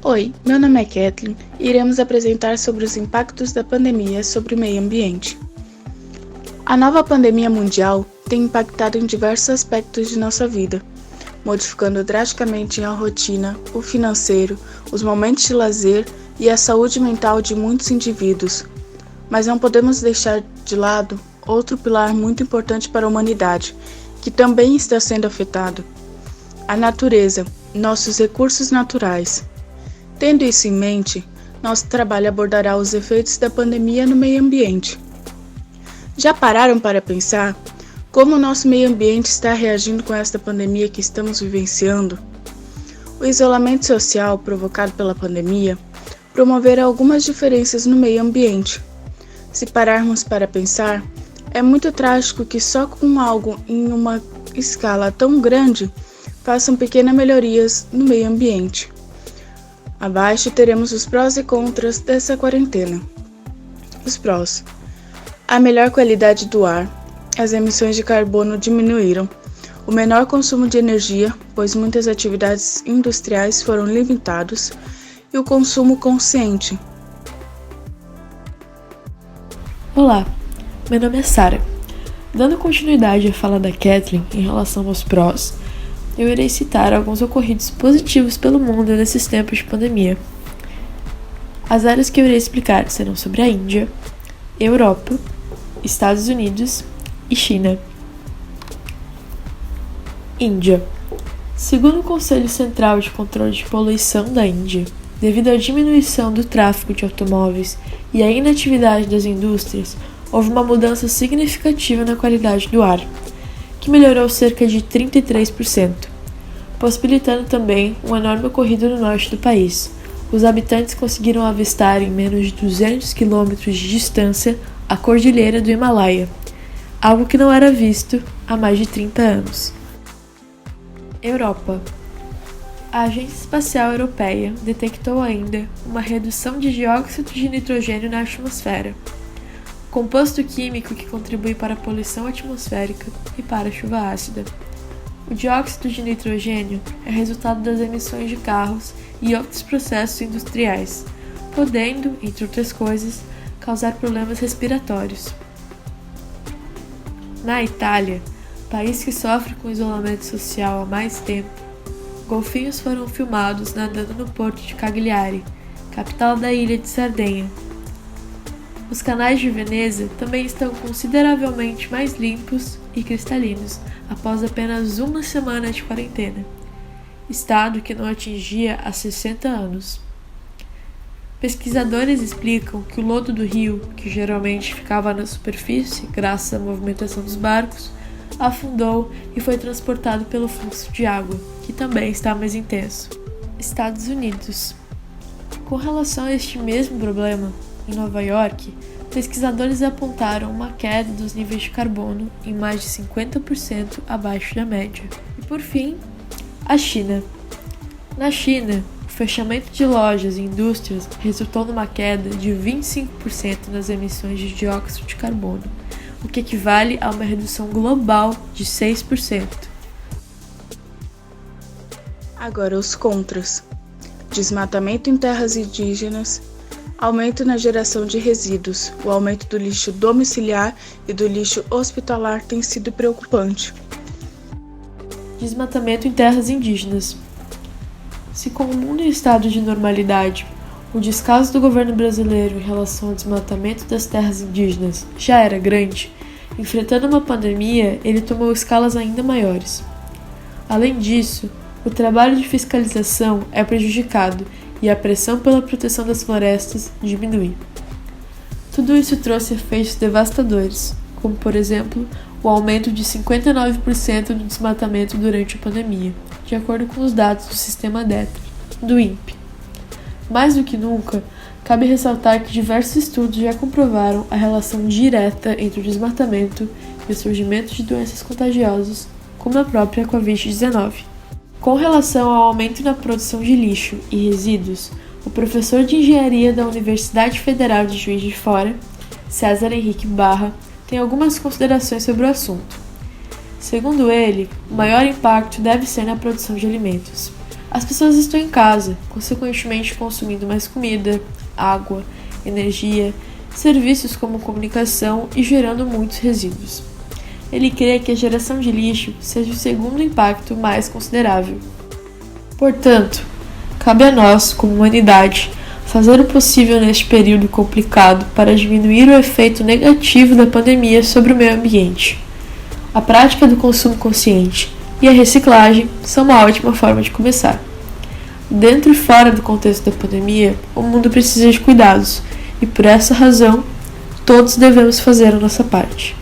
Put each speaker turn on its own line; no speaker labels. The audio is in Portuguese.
Oi, meu nome é Kathleen e iremos apresentar sobre os impactos da pandemia sobre o meio ambiente. A nova pandemia mundial tem impactado em diversos aspectos de nossa vida, modificando drasticamente a rotina, o financeiro, os momentos de lazer e a saúde mental de muitos indivíduos. Mas não podemos deixar de lado outro pilar muito importante para a humanidade, que também está sendo afetado: a natureza, nossos recursos naturais. Tendo isso em mente, nosso trabalho abordará os efeitos da pandemia no meio ambiente. Já pararam para pensar como o nosso meio ambiente está reagindo com esta pandemia que estamos vivenciando? O isolamento social provocado pela pandemia promoverá algumas diferenças no meio ambiente. Se pararmos para pensar, é muito trágico que só com algo em uma escala tão grande façam pequenas melhorias no meio ambiente. Abaixo teremos os prós e contras dessa quarentena. Os prós: a melhor qualidade do ar, as emissões de carbono diminuíram, o menor consumo de energia, pois muitas atividades industriais foram limitadas, e o consumo consciente.
Olá, meu nome é Sara. Dando continuidade à fala da Kathleen em relação aos prós, eu irei citar alguns ocorridos positivos pelo mundo nesses tempos de pandemia. As áreas que eu irei explicar serão sobre a Índia, Europa, Estados Unidos e China. Índia. Segundo o Conselho Central de Controle de Poluição da Índia, devido à diminuição do tráfego de automóveis e à inatividade das indústrias, houve uma mudança significativa na qualidade do ar, que melhorou cerca de 33%, possibilitando também um enorme ocorrido no norte do país. Os habitantes conseguiram avistar em menos de 200 km de distância a Cordilheira do Himalaia, algo que não era visto há mais de 30 anos. Europa. A Agência Espacial Europeia detectou ainda uma redução de dióxido de nitrogênio na atmosfera, composto químico que contribui para a poluição atmosférica e para a chuva ácida. O dióxido de nitrogênio é resultado das emissões de carros e outros processos industriais, podendo, entre outras coisas, causar problemas respiratórios. Na Itália, país que sofre com isolamento social há mais tempo, golfinhos foram filmados nadando no porto de Cagliari, capital da ilha de Sardenha. Os canais de Veneza também estão consideravelmente mais limpos e cristalinos após apenas uma semana de quarentena, estado que não atingia há 60 anos. Pesquisadores explicam que o lodo do rio, que geralmente ficava na superfície graças à movimentação dos barcos, afundou e foi transportado pelo fluxo de água, que também está mais intenso. Estados Unidos. Com relação a este mesmo problema, em Nova York, pesquisadores apontaram uma queda dos níveis de carbono em mais de 50% abaixo da média. E por fim, a China. Na China, o fechamento de lojas e indústrias resultou numa queda de 25% nas emissões de dióxido de carbono, o que equivale a uma redução global de 6%.
Agora os contras: desmatamento em terras indígenas, aumento na geração de resíduos, o aumento do lixo domiciliar e do lixo hospitalar tem sido preocupante.
Desmatamento em terras indígenas. Se com o mundo em estado de normalidade, o descaso do governo brasileiro em relação ao desmatamento das terras indígenas já era grande, enfrentando uma pandemia, ele tomou escalas ainda maiores. Além disso, o trabalho de fiscalização é prejudicado e a pressão pela proteção das florestas diminui. Tudo isso trouxe efeitos devastadores, como, por exemplo, o aumento de 59% do desmatamento durante a pandemia, de acordo com os dados do Sistema DETRA, do INPE. Mais do que nunca, cabe ressaltar que diversos estudos já comprovaram a relação direta entre o desmatamento e o surgimento de doenças contagiosas, como a própria Covid-19. Com relação ao aumento na produção de lixo e resíduos, o professor de engenharia da Universidade Federal de Juiz de Fora, César Henrique Barra, tem algumas considerações sobre o assunto. Segundo ele, o maior impacto deve ser na produção de alimentos. As pessoas estão em casa, consequentemente consumindo mais comida, água, energia, serviços como comunicação e gerando muitos resíduos. Ele crê que a geração de lixo seja o segundo impacto mais considerável. Portanto, cabe a nós, como humanidade, fazer o possível neste período complicado para diminuir o efeito negativo da pandemia sobre o meio ambiente. A prática do consumo consciente e a reciclagem são uma ótima forma de começar. Dentro e fora do contexto da pandemia, o mundo precisa de cuidados e, por essa razão, todos devemos fazer a nossa parte.